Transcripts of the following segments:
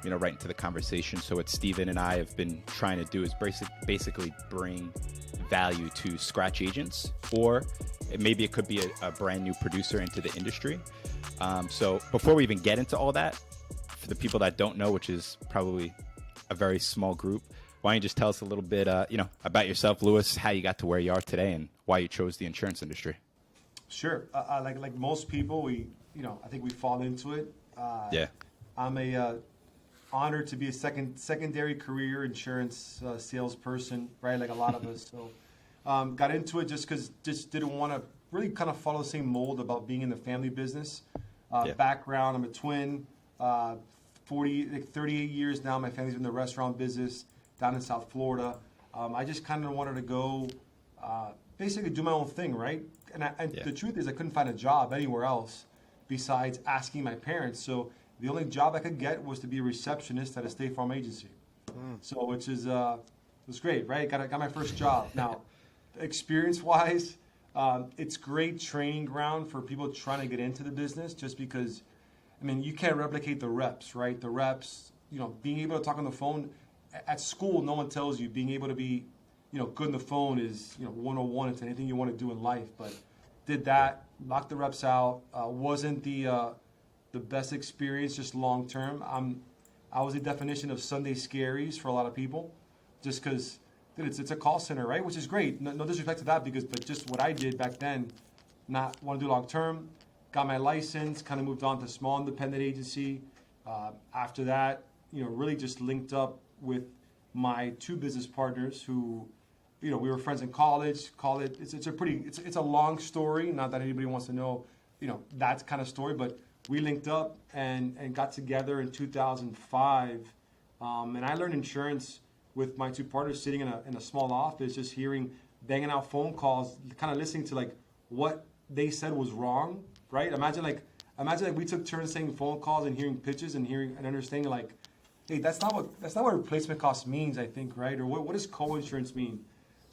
right into the conversation. So what Steven and I have been trying to do is basically bring value to scratch agents, or maybe it could be a brand new producer into the industry. So before we even get into all that, for the people that don't know, which is probably a very small group, why don't you just tell us a little bit, about yourself, Louis, how you got to where you are today and why you chose the insurance industry? Sure. Like most people, I think we fall into it. Yeah. I'm honored to be a secondary career insurance salesperson, right? Like a lot of us. So got into it just didn't want to really kind of follow the same mold about being in the family business. Background, I'm a twin, 38 years now. My family's been in the restaurant business down in South Florida. I just kind of wanted to go basically do my own thing, right? And the truth is I couldn't find a job anywhere else besides asking my parents. So the only job I could get was to be a receptionist at a State Farm agency. So which is was great, right? Got my first job. Now, experience-wise, it's great training ground for people trying to get into the business, just because, you can't replicate the reps, right? The reps, being able to talk on the phone. At school, no one tells you being able to be, good on the phone is, 101 into anything you want to do in life. But did that, knocked the reps out. Wasn't the best experience, just long term. I was the definition of Sunday scaries for a lot of people, just because it's a call center, right? Which is great. No disrespect to that, but just what I did back then, not want to do long term. Got my license, kind of moved on to small independent agency. After that, really just linked up with my two business partners who, we were friends in college. It's a long story. Not that anybody wants to know, that kind of story, but we linked up and got together in 2005. And I learned insurance with my two partners sitting in a small office, just banging out phone calls, kind of listening to like what they said was wrong, right? Imagine we took turns saying phone calls and hearing pitches and hearing and understanding like, hey, that's not what replacement cost means, I think, right? Or what does co-insurance mean?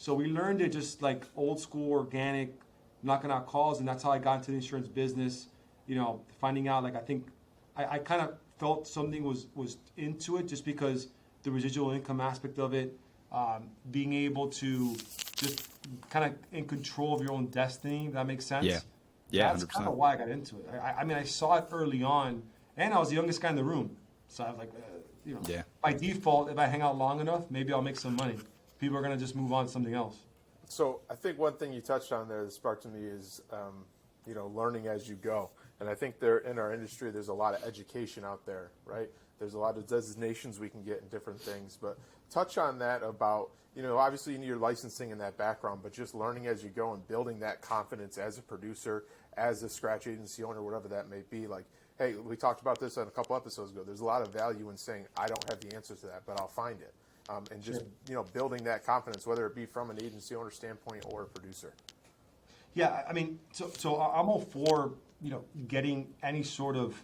So we learned it just like old school, organic, knocking out calls, and that's how I got into the insurance business. Finding out like I kind of felt something was into it just because the residual income aspect of it, being able to just kind of in control of your own destiny. If that makes sense. Yeah, that's 100%. kind of why I got into it. I saw it early on, and I was the youngest guy in the room, so I was like. By default, if I hang out long enough, maybe I'll make some money. People are going to just move on to something else. So I think one thing you touched on there that sparked to me is, learning as you go. And I think in our industry, there's a lot of education out there, right? There's a lot of designations we can get in different things. But touch on that about, obviously you need your licensing in that background, but just learning as you go and building that confidence as a producer, as a scratch agency owner, whatever that may be. Like, hey, we talked about this on a couple episodes ago. There's a lot of value in saying, I don't have the answers to that, but I'll find it. And just, building that confidence, whether it be from an agency owner standpoint or a producer. Yeah, so I'm all for, getting any sort of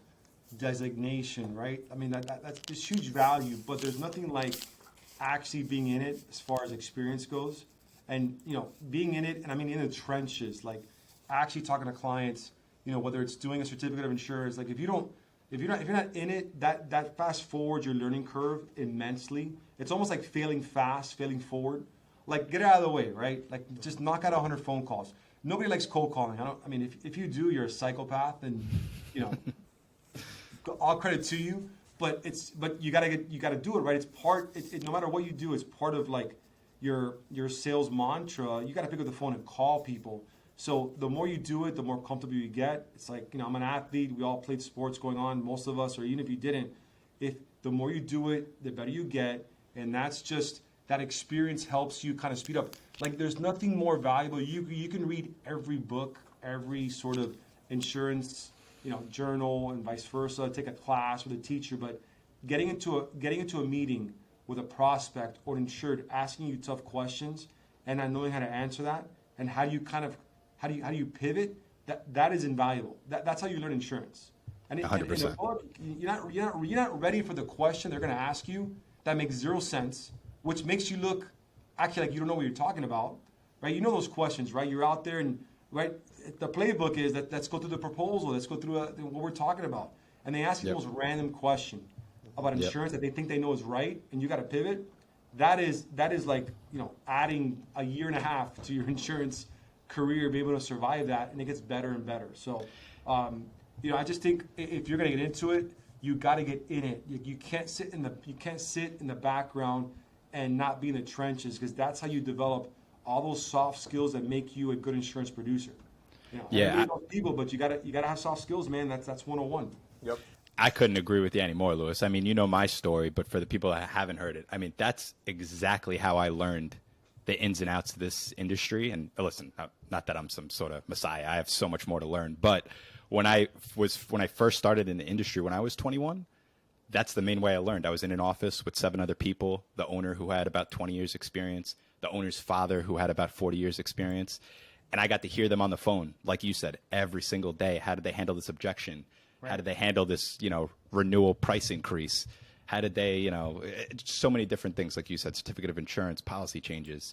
designation, right? That's just huge value, but there's nothing like actually being in it as far as experience goes. And, being in it, and in the trenches, like actually talking to clients, whether it's doing a certificate of insurance, like if you're not in it, that fast forwards your learning curve immensely. It's almost like failing fast, failing forward. Like get it out of the way, right? Like just knock out 100 phone calls. Nobody likes cold calling. If you do, you're a psychopath, and all credit to you. But you gotta do it right. It's part. No matter what you do, it's part of like your sales mantra. You gotta pick up the phone and call people. So the more you do it, the more comfortable you get. It's like, I'm an athlete. We all played sports going on, most of us, or even if you didn't. If the more you do it, the better you get. And that's just, that experience helps you kind of speed up. Like there's nothing more valuable. You can read every book, every sort of insurance, journal and vice versa, take a class with a teacher, but getting into a meeting with a prospect or insured asking you tough questions and not knowing how to answer that and how you pivot, that is invaluable. That's how you learn insurance. And 100%. You're not ready for the question they're going to ask you. That makes zero sense, which makes you look actually like you don't know what you're talking about, right? You know those questions, right? You're out there and right. The playbook is that let's go through the proposal. Let's go through what we're talking about, and they ask you the most random question. about insurance that they think they know is right, and you got to pivot. That is like, adding a year and a half to your insurance career, be able to survive that, and it gets better and better. So, I just think if you're going to get into it, you got to get in it. You can't sit in the background and not be in the trenches, because that's how you develop all those soft skills that make you a good insurance producer. Everybody knows people, but you gotta have soft skills, man. That's 101. Yep. I couldn't agree with you anymore, Louis. I mean, you know my story, but for the people that haven't heard it, I mean, that's exactly how I learned the ins and outs of this industry. And listen, not that I'm some sort of messiah. I have so much more to learn. But when I first started in the industry, when I was 21, that's the main way I learned. I was in an office with 7 other people, the owner who had about 20 years experience, the owner's father who had about 40 years experience. And I got to hear them on the phone, like you said, every single day. How did they handle this objection? Right. How did they handle this, renewal price increase? How did they, so many different things, like you said, certificate of insurance, policy changes.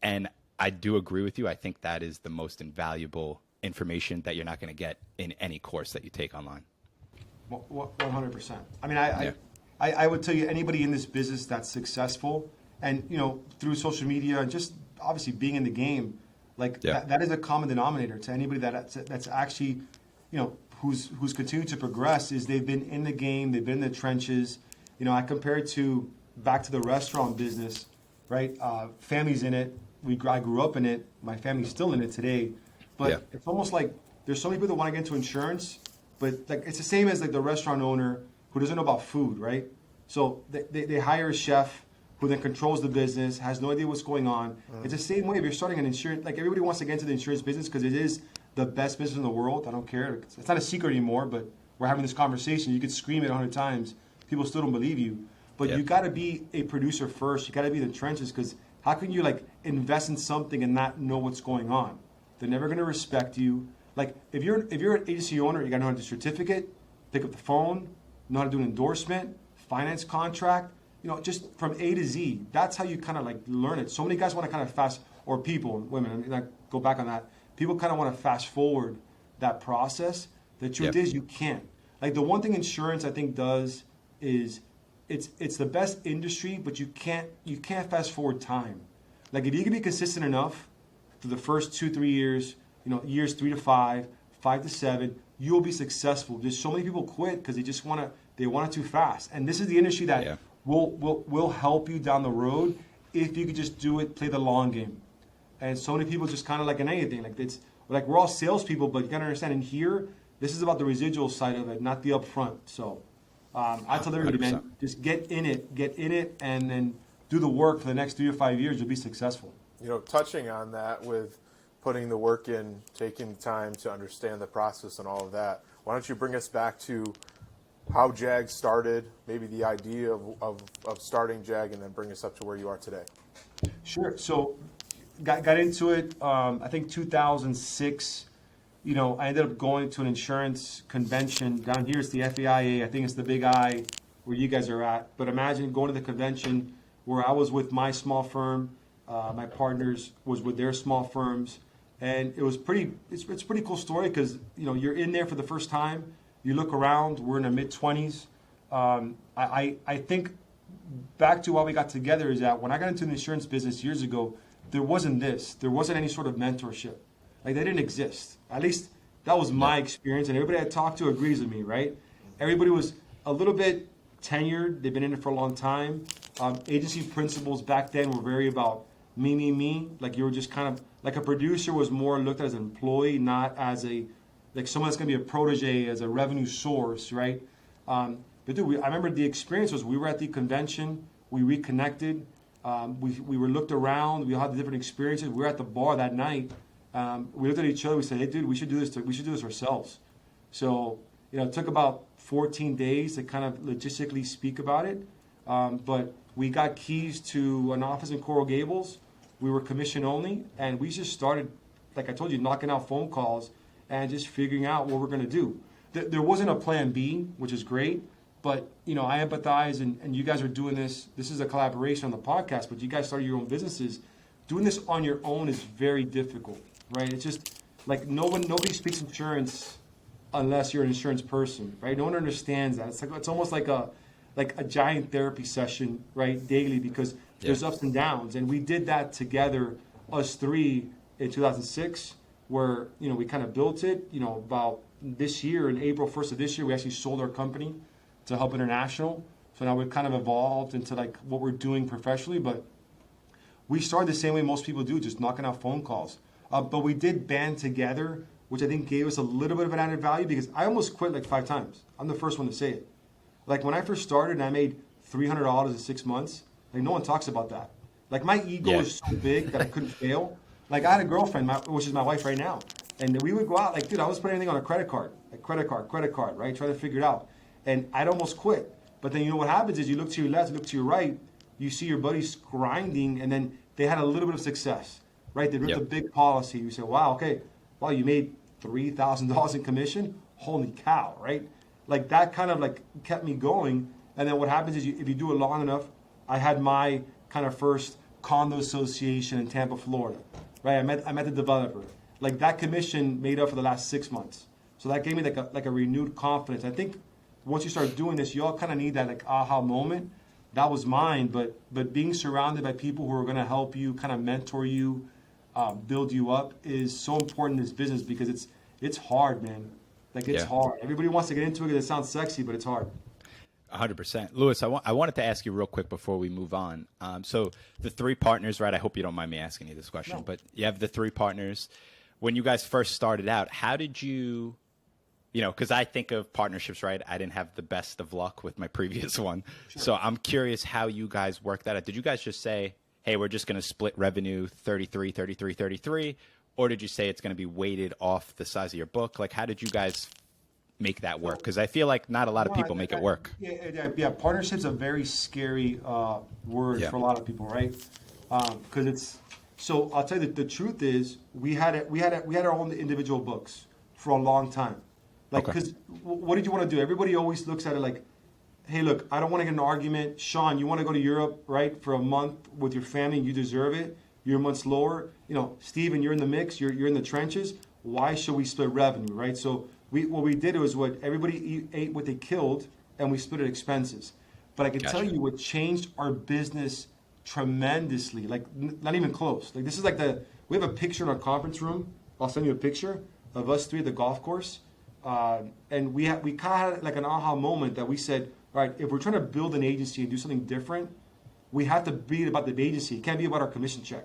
And I do agree with you. I think that is the most invaluable information that you're not going to get in any course that you take online. 100%. I mean, I would tell you, anybody in this business that's successful, and through social media and just obviously being in the game, that is a common denominator to anybody that's actually, who's continued to progress, is they've been in the game, they've been in the trenches. I compare it to back to the restaurant business, right? Family's in it. I grew up in it. My family's still in it today. But it's almost like there's so many people that want to get into insurance, but it's the same as the restaurant owner who doesn't know about food, right? So they hire a chef who then controls the business, has no idea what's going on. It's the same way if you're starting an insurance, everybody wants to get into the insurance business because it is the best business in the world. I don't care. It's not a secret anymore, but we're having this conversation. You could scream it 100 times. People still don't believe you. But you got to be a producer first. You got to be in the trenches, because how can you invest in something and not know what's going on? They're never going to respect you. If you're an agency owner, you got to know how to do a certificate, pick up the phone, know how to do an endorsement, finance contract, just from A to Z. That's how you kind of learn it. So many guys want to kind of fast, or people, women, I go back on that. People kind of want to fast forward that process. The truth is you can't. The one thing insurance I think does is it's the best industry, but you can't fast forward time. If you can be consistent enough for the first 2-3 years, years 3 to 5, 5 to 7, you'll be successful. There's so many people quit because they want it too fast. And this is the industry that will help you down the road if you could just do it, play the long game. And so many people just kind of in anything, we're all salespeople, but you gotta understand, in here, this is about the residual side of it, not the upfront. So I tell everybody, 100%. Man, just get in it, and then do the work for the next 3 to 5 years. You'll be successful. Touching on that with putting the work in, taking time to understand the process and all of that, why don't you bring us back to how JAG started, maybe the idea of starting JAG, and then bring us up to where you are today. Sure. So got into it, I think 2006. I ended up going to an insurance convention. Down here it's the FAIA. I think it's the big I where you guys are at. But imagine going to the convention where I was with my small firm, my partners was with their small firms. And it was it's a pretty cool story, because, you're in there for the first time. You look around, we're in our mid-20s. I think back to why we got together is that when I got into the insurance business years ago, there wasn't any sort of mentorship. They didn't exist. At least that was my experience, and everybody I talked to agrees with me, right? Everybody was a little bit tenured. They've been in it for a long time. Agency principals back then were very about me. You were just kind of a producer was more looked at as an employee, not as someone that's going to be a protege, as a revenue source, right? But dude, I remember the experience was we were at the convention, we reconnected, we were looked around, we all had the different experiences. We were at the bar that night. We looked at each other. We said, "Hey, dude, we should do this. We should do this ourselves." So, it took about 14 days to kind of logistically speak about it. But we got keys to an office in Coral Gables. We were commission only, and we just started, like I told you, knocking out phone calls and just figuring out what we're going to do. There wasn't a plan B, which is great. But, I empathize, and you guys are doing this. This is a collaboration on the podcast, but you guys started your own businesses. Doing this on your own is very difficult, right? It's just nobody speaks insurance unless you're an insurance person, right? No one understands that. It's almost like like a giant therapy session, right, daily, because there's ups and downs. And we did that together, us three, in 2006, where, we kind of built it, about this year, in April 1st of this year, we actually sold our company to Help International. So now we've kind of evolved into like what we're doing professionally, but we started the same way most people do, just knocking out phone calls. But we did band together, which I think gave us a little bit of an added value, because I almost quit like 5 times. I'm the first one to say it. Like when I first started and I made $300 in 6 months, like no one talks about that. Like my ego is so big that I couldn't fail. Like I had a girlfriend, which is my wife right now, and we would go out, like, dude, I was putting everything on a credit card, right? Trying to figure it out. And I'd almost quit. But then what happens is you look to your left, look to your right, you see your buddies grinding, and then they had a little bit of success, right? They ripped a big policy. You say, wow, okay, wow, you made $3,000 in commission? Holy cow, right? Like that kind of like kept me going. And then what happens is if you do it long enough, I had my kind of first condo association in Tampa, Florida, right? I met the developer. Like that commission made up for the last 6 months. So that gave me like a renewed confidence. I think once you start doing this, you all kind of need that like aha moment. That was mine, but being surrounded by people who are going to help you, kind of mentor you, build you up is so important in this business, because it's hard, man. Like it's hard. Everybody wants to get into it because it sounds sexy, but it's hard. 100%. Louis, I wanted to ask you real quick before we move on. So the 3 partners, right? I hope you don't mind me asking you this question, but you have the 3 partners. When you guys first started out, how did you, because I think of partnerships, right? I didn't have the best of luck with my previous one. Sure. So I'm curious how you guys worked that out. Did you guys just say, hey, we're just going to split revenue 33, 33, 33? Or did you say it's going to be weighted off the size of your book? Like, how did you guys make that work? Because I feel like not a lot of people make it work. Yeah. Partnership's a very scary word for a lot of people, right? Because it's so. I'll tell you the truth is we had our own individual books for a long time. Like, because what did you want to do? Everybody always looks at it like, hey, look, I don't want to get in an argument. Shawn, you want to go to Europe, right, for a month with your family, and you deserve it. You're a month slower. Steven, you're in the mix. You're in the trenches. Why should we split revenue, right? So what we did was what everybody ate what they killed, and we split expenses. But I can tell you what changed our business tremendously, like not even close. Like this is like we have a picture in our conference room. I'll send you a picture of us 3 at the golf course. And we kind of had like an aha moment that we said, all right, if we're trying to build an agency and do something different, we have to be about the agency. It can't be about our commission check.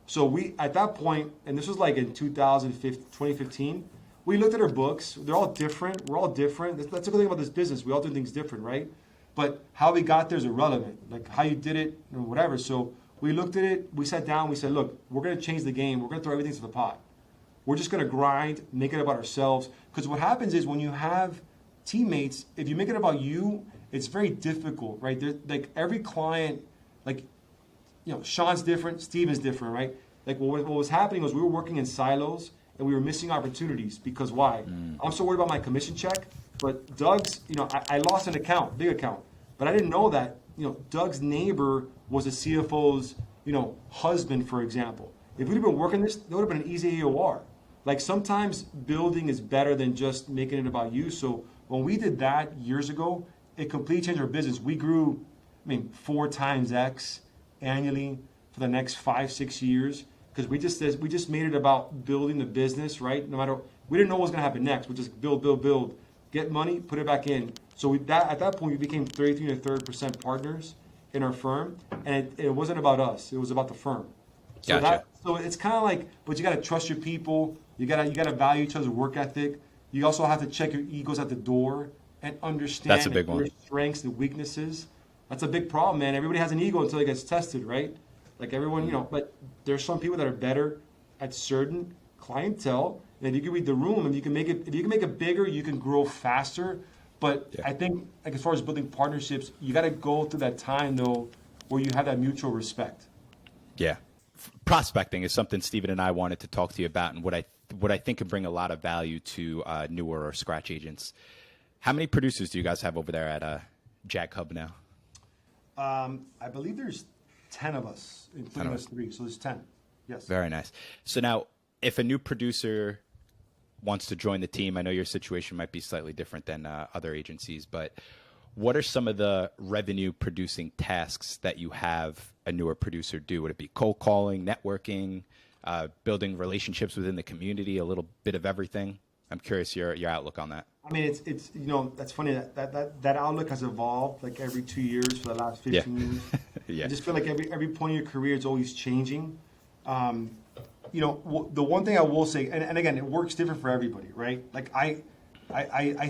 So we, at that point, and this was like in 2015, we looked at our books. They're all different. We're all different. That's the good thing about this business. We all do things different, right? But how we got there is irrelevant. Like how you did it or whatever. So we looked at it. We sat down. We said, look, we're going to change the game. We're going to throw everything to the pot. We're just going to grind, make it about ourselves. Because what happens is when you have teammates, if you make it about you, it's very difficult, right? Like every client, like, Shawn's different, Steven's different, right? Like what was happening was we were working in silos and we were missing opportunities. Because why? I'm so worried about my commission check, but Doug's, I lost an account, big account. But I didn't know that, Doug's neighbor was a CFO's, husband, for example. If we'd have been working this, there would have been an easy AOR. Like sometimes building is better than just making it about you. So when we did that years ago, it completely changed our business. We grew, 4 times X annually for the next 5-6 years because we just made it about building the business, right? No matter, we didn't know what was going to happen next. We just build, get money, put it back in. So at that point, we became 33 and a third % partners in our firm, and it wasn't about us. It was about the firm. So gotcha. So it's kind of like, but you got to trust your people. You got to value each other's work ethic. You also have to check your egos at the door and understand That's a big one. your strengths and weaknesses. That's a big problem, man. Everybody has an ego until it gets tested, right? Like everyone, but there's some people that are better at certain clientele. And if you can read the room and if you can make it bigger, you can grow faster. But I think, like as far as building partnerships, you got to go through that time though, where you have that mutual respect. Yeah. Prospecting is something Steven and I wanted to talk to you about, and what I think can bring a lot of value to newer or scratch agents. How many producers do you guys have over there at JAG Hub now? I believe there's 10 of us, including us 3. So there's 10. Yes. Very nice. So now, if a new producer wants to join the team, I know your situation might be slightly different than other agencies, but what are some of the revenue producing tasks that you have a newer producer do? Would it be cold calling, networking, building relationships within the community, a little bit of everything? I'm curious your outlook on that. I mean, it's that's funny that outlook has evolved like every 2 years for the last 15 years. Yeah. I just feel like every point in your career is always changing. The one thing I will say, and again, it works different for everybody, right? Like I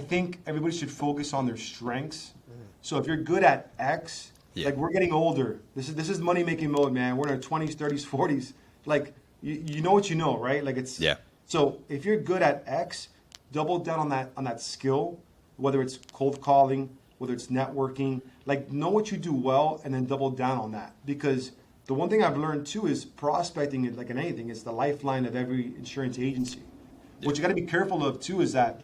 think everybody should focus on their strengths. So if you're good at X, like we're getting older. This is money making mode, man. We're in our 20s, 30s, 40s. Like you know what you know, right? Like it's So if you're good at X, double down on that skill, whether it's cold calling, whether it's networking, like know what you do well and then double down on that. Because the one thing I've learned too is prospecting, like in anything, is the lifeline of every insurance agency. What you got to be careful of too is that,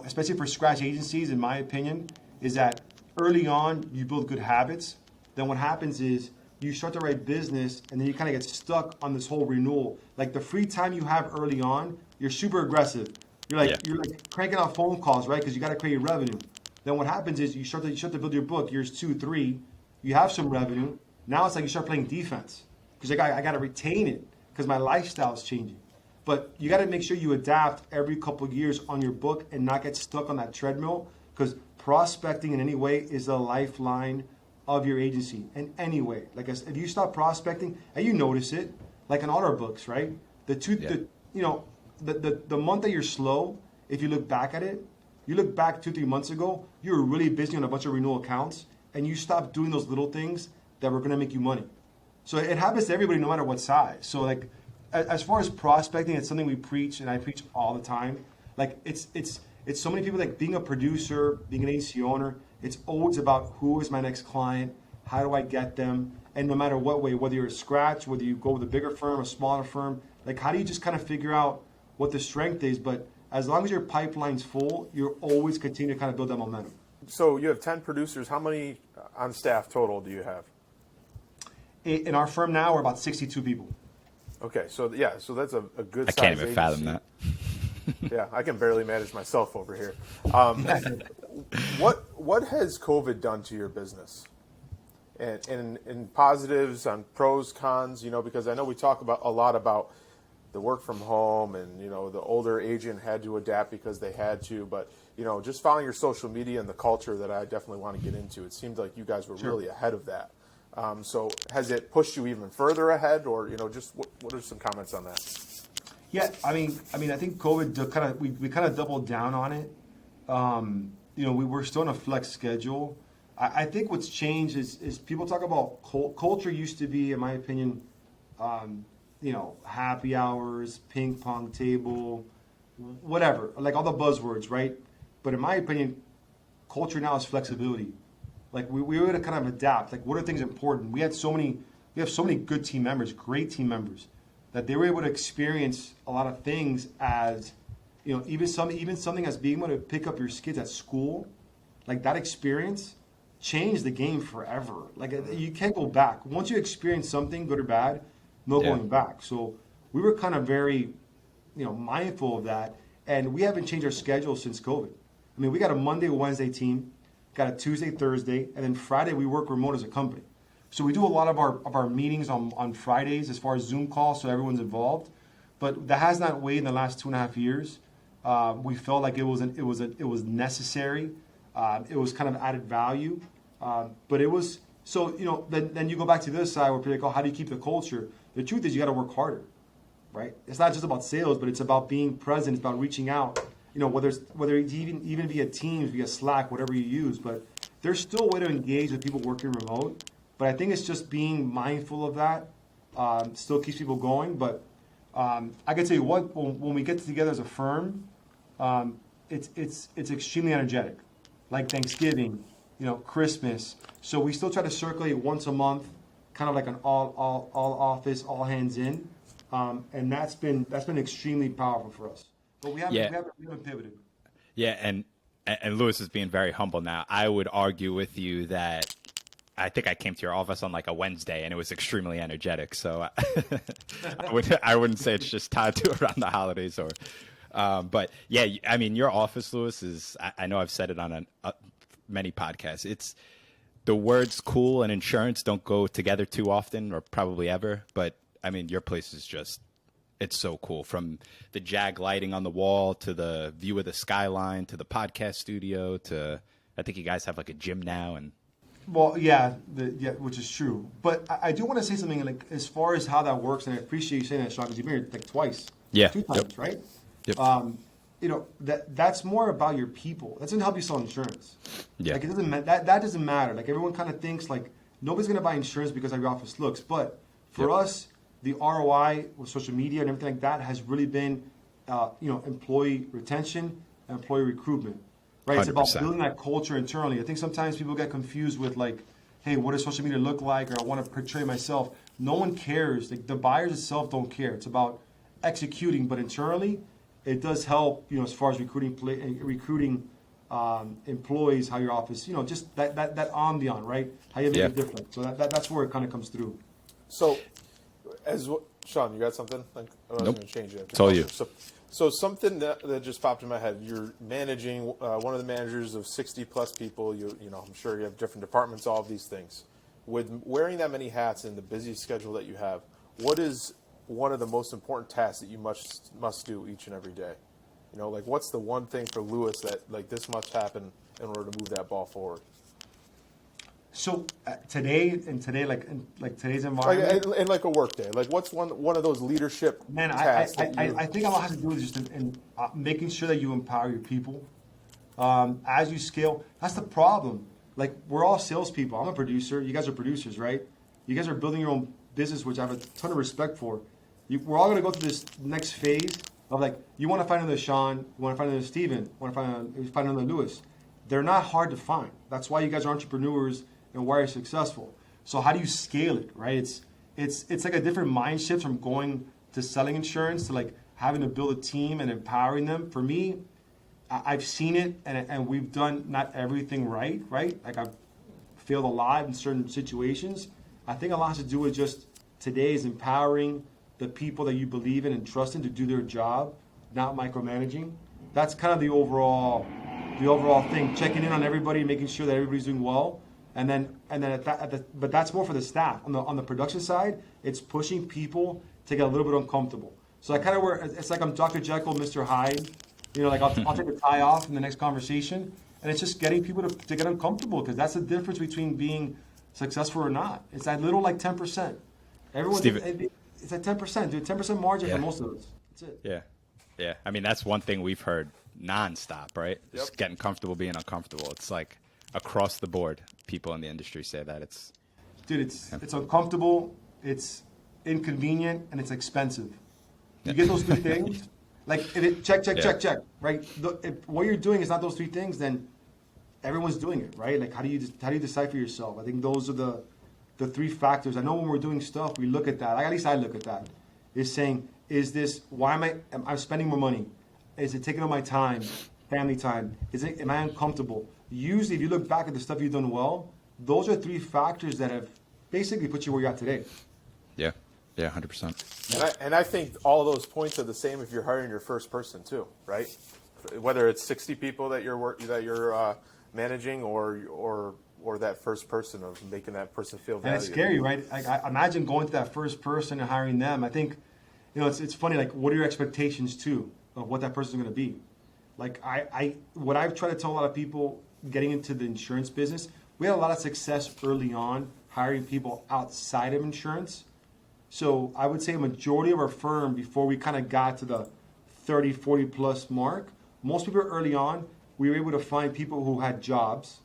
especially for scratch agencies, in my opinion, is that early on you build good habits. Then what happens is you start to write business and then you kind of get stuck on this whole renewal. Like the free time you have early on, you're super aggressive. You're like cranking out phone calls, right? Because you got to create revenue. Then what happens is you start to build your book years 2, 3. You have some revenue. Now it's like you start playing defense because I got to retain it because my lifestyle is changing. But you got to make sure you adapt every couple of years on your book and not get stuck on that treadmill, because prospecting in any way is the lifeline of your agency in any way. Like if you stop prospecting, and you notice it, like in all our books, right? The month that you're slow, if you look back at it, you look back 2-3 months ago, you were really busy on a bunch of renewal accounts, and you stopped doing those little things that were going to make you money. So it happens to everybody no matter what size. So like as far as prospecting, it's something we preach, and I preach all the time. Like it's so many people, like being a producer, being an agency owner, it's always about who is my next client, how do I get them, and no matter what way, whether you're a scratch, whether you go with a bigger firm, a smaller firm, like how do you just kind of figure out what the strength is? But as long as your pipeline's full, you're always continue to kind of build that momentum. So you have 10 producers. How many on staff total do you have? In our firm now, we're about 62 people. Okay, so that's a good size I can't even agency. fathom that. Yeah, I can barely manage myself over here. What has COVID done to your business? And in positives, on pros, cons, because I know we talk a lot about the work from home, and the older agent had to adapt because they had to, but just following your social media and the culture that I definitely want to get into, it seemed like you guys were really ahead of that. So has it pushed you even further ahead, or just what are some comments on that? Yeah, I mean, I think COVID we kind of doubled down on it. We were still on a flex schedule. I think what's changed is people talk about culture used to be, in my opinion, happy hours, ping pong table, whatever, like all the buzzwords, right? But in my opinion, culture now is flexibility. Like we were to kind of adapt. Like what are things important? We have so many good team members, great team members, that they were able to experience a lot of things as, even something as being able to pick up your kids at school, like that experience changed the game forever. Like you can't go back. Once you experience something, good or bad, no going back. So we were kind of very, mindful of that, and we haven't changed our schedule since COVID. I mean, we got a Monday, Wednesday team, got a Tuesday, Thursday, and then Friday we work remote as a company. So we do a lot of our meetings on Fridays as far as Zoom calls, so everyone's involved. But that has not weighed in the last 2.5 years. We felt like it was necessary. It was kind of added value. But it was so then you go back to this side where people go, how do you keep the culture? The truth is you got to work harder, right? It's not just about sales, but it's about being present. It's about reaching out. Whether it's even via Teams, via Slack, whatever you use. But there's still a way to engage with people working remote. But I think it's just being mindful of that. Still keeps people going. But I can tell you what, when we get together as a firm, it's extremely energetic. Like Thanksgiving, Christmas. So we still try to circulate once a month, kind of like an all office, all hands in, and that's been extremely powerful for us. But we haven't pivoted. Yeah, and Louis is being very humble now. I would argue with you that I think I came to your office on like a Wednesday, and it was extremely energetic. So I wouldn't say it's just tied to around the holidays or. But yeah, I mean, your office, Louis, is, I know I've said it on many podcasts. It's the words cool and insurance don't go together too often or probably ever. But I mean, your place is just, it's so cool, from the JAG lighting on the wall to the view of the skyline to the podcast studio to, I think you guys have like a gym now. And Well, yeah, which is true. But I do want to say something like as far as how that works, and I appreciate you saying that, Shawn, because you've been here like twice. Yeah. 2 times, Yep. right? Yep. You know, that's more about your people. That doesn't help you sell insurance. Yeah. Like it doesn't that doesn't matter. Like everyone kind of thinks like nobody's gonna buy insurance because how your office looks. But for Yep. us, the ROI with social media and everything like that has really been employee retention and employee recruitment. Right? It's about 100%. building that culture internally. I think sometimes people get confused with like, hey, what does social media look like? Or I want to portray myself. No one cares. Like the buyers itself don't care. It's about executing, but internally, it does help. You know, as far as recruiting employees, how your office, you know, just that ambiance, right? How you make it different. So that's where it kind of comes through. So, Shawn, you got something? Like, I was Nope. going to change it. It's all you. So something that just popped in my head. You're managing one of the managers of 60 plus people. You know, I'm sure you have different departments, all of these things. With wearing that many hats and the busy schedule that you have, what is one of the most important tasks that you must do each and every day? You know, like what's the one thing for Lewis that like this must happen in order to move that ball forward? So today, like today's environment, Like, in like a work day, like what's one of those leadership man, tasks? I think a lot has to do with just in making sure that you empower your people. As you scale, that's the problem. Like we're all salespeople. I'm a producer. You guys are producers, right? You guys are building your own business, which I have a ton of respect for. We're all going to go through this next phase of like, you want to find another Shawn, you want to find another Steven, you want to find another Lewis. They're not hard to find. That's why you guys are entrepreneurs and why you're successful. So how do you scale it, right? It's like a different mind shift from going to selling insurance to like having to build a team and empowering them. For me, I've seen it, and we've done not everything right? Like I've failed a lot in certain situations. I think a lot has to do with just today is empowering the people that you believe in and trust in to do their job, not micromanaging. That's kind of the overall thing. Checking in on everybody, making sure that everybody's doing well, and then but that's more for the staff. On the production side, it's pushing people to get a little bit uncomfortable. So I kind of it's like I'm Dr. Jekyll, Mr. Hyde. You know, like I'll take the tie off in the next conversation, and it's just getting people to get uncomfortable, because that's the difference between being successful or not. It's that little like 10%. It's at 10%, dude. 10% margin for most of us. That's it. Yeah. I mean, that's one thing we've heard nonstop, right? Yep. Just getting comfortable being uncomfortable. It's like across the board. People in the industry say that it's uncomfortable, it's inconvenient, and it's expensive. You get those 3 things, like if it check, right? If what you're doing is not those 3 things, then everyone's doing it, right? Like how do you decipher yourself? I think those are the 3 factors. I know when we're doing stuff, we look at that. At least I look at that. Is saying, am I spending more money? Is it taking up my time, family time? Am I uncomfortable? Usually, if you look back at the stuff you've done well, those are 3 factors that have basically put you where you're at today. Yeah, 100%. And I think all of those points are the same if you're hiring your first person too, right? Whether it's 60 people that you're managing or that first person, of making that person feel valued. And it's scary, right? I imagine going to that first person and hiring them. I think, it's funny. Like, what are your expectations too of what that person is going to be? Like, what I've tried to tell a lot of people getting into the insurance business, we had a lot of success early on hiring people outside of insurance. So I would say a majority of our firm, before we kind of got to the 30, 40 plus mark, most people early on, we were able to find people who had jobs.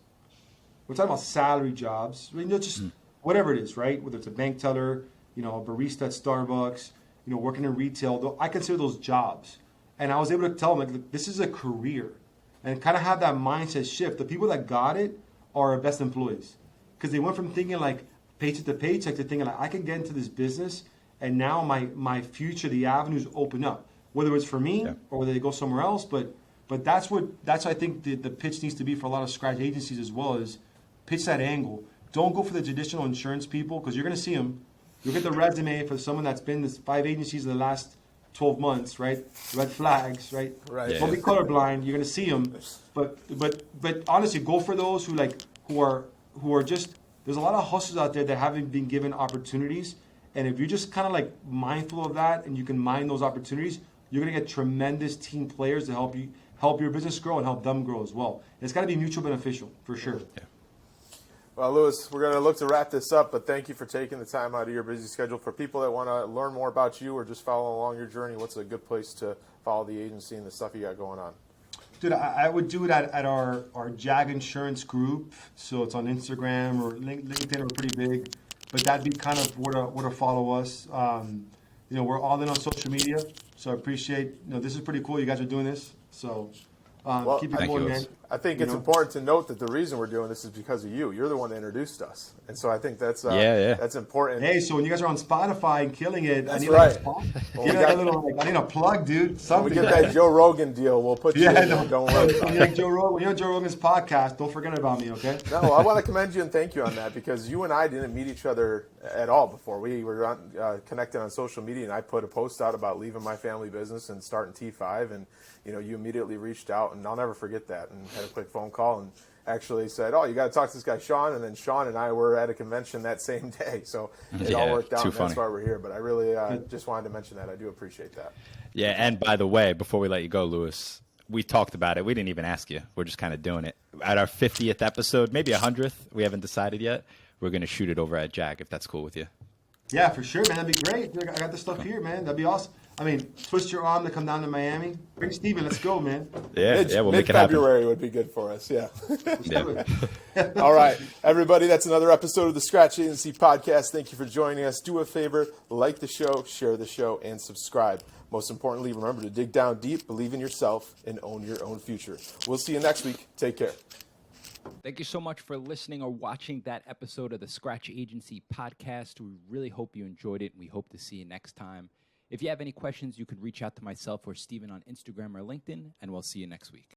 We're talking about salary jobs, just whatever it is, right? Whether it's a bank teller, a barista at Starbucks, working in retail. I consider those jobs. And I was able to tell them, like, this is a career. And kind of have that mindset shift. The people that got it are our best employees. Because they went from thinking like paycheck to paycheck to thinking like, I can get into this business, and now my future, the avenues open up. Whether it's for me or whether they go somewhere else. But that's I think the pitch needs to be for a lot of scratch agencies as well, is pitch that angle. Don't go for the traditional insurance people, because you're going to see them. You'll get the resume for someone that's been with 5 agencies in the last 12 months, right? Red flags, right? Right. Yeah. Don't be colorblind. You're gonna see them, but honestly, go for those who are just. There's a lot of hustlers out there that haven't been given opportunities, and if you're just kind of like mindful of that, and you can mine those opportunities, you're gonna get tremendous team players to help your business grow and help them grow as well. And it's got to be mutual beneficial for sure. Yeah. Well, Louis, we're going to look to wrap this up, but thank you for taking the time out of your busy schedule. For people that want to learn more about you or just follow along your journey, what's a good place to follow the agency and the stuff you got going on? Dude, I would do it at our JAG Insurance Group. So it's on Instagram or LinkedIn. We're pretty big, but that'd be kind of where to follow us. We're all in on social media, so I appreciate. This is pretty cool. You guys are doing this, so keep it going, man. I think it's important to note that the reason we're doing this is because of you. You're the one that introduced us, and so I think that's that's important. Hey, so when you guys are on Spotify and killing it, that's I need right. I need a plug, dude. Something. When we get that Joe Rogan deal, we'll put you in. Don't worry about it. When you're on Joe Rogan's podcast, don't forget about me, okay? No, I want to commend you and thank you on that because you and I didn't meet each other at all before. We were connected on social media, and I put a post out about leaving my family business and starting T5, and you immediately reached out, and I'll never forget that, and had a quick phone call and actually said, "Oh, you got to talk to this guy, Shawn." And then Shawn and I were at a convention that same day, so it all worked out. And that's why we're here. But I really just wanted to mention that. I do appreciate that. Yeah, and by the way, before we let you go, Louis, we talked about it. We didn't even ask you. We're just kind of doing it. At our 50th episode, maybe 100th, we haven't decided yet. We're going to shoot it over at JAG, if that's cool with you. Yeah, for sure, man. That'd be great. Dude, I got this stuff here, man. That'd be awesome. I mean, twist your arm to come down to Miami. Bring Steven. Let's go, man. Yeah, we'll make it happen. Mid-February would be good for us, yeah. Yeah. All right, everybody, that's another episode of the Scratch Agency Podcast. Thank you for joining us. Do a favor, like the show, share the show, and subscribe. Most importantly, remember to dig down deep, believe in yourself, and own your own future. We'll see you next week. Take care. Thank you so much for listening or watching that episode of the Scratch Agency Podcast. We really hope you enjoyed it, and we hope to see you next time. If you have any questions, you can reach out to myself or Steven on Instagram or LinkedIn, and we'll see you next week.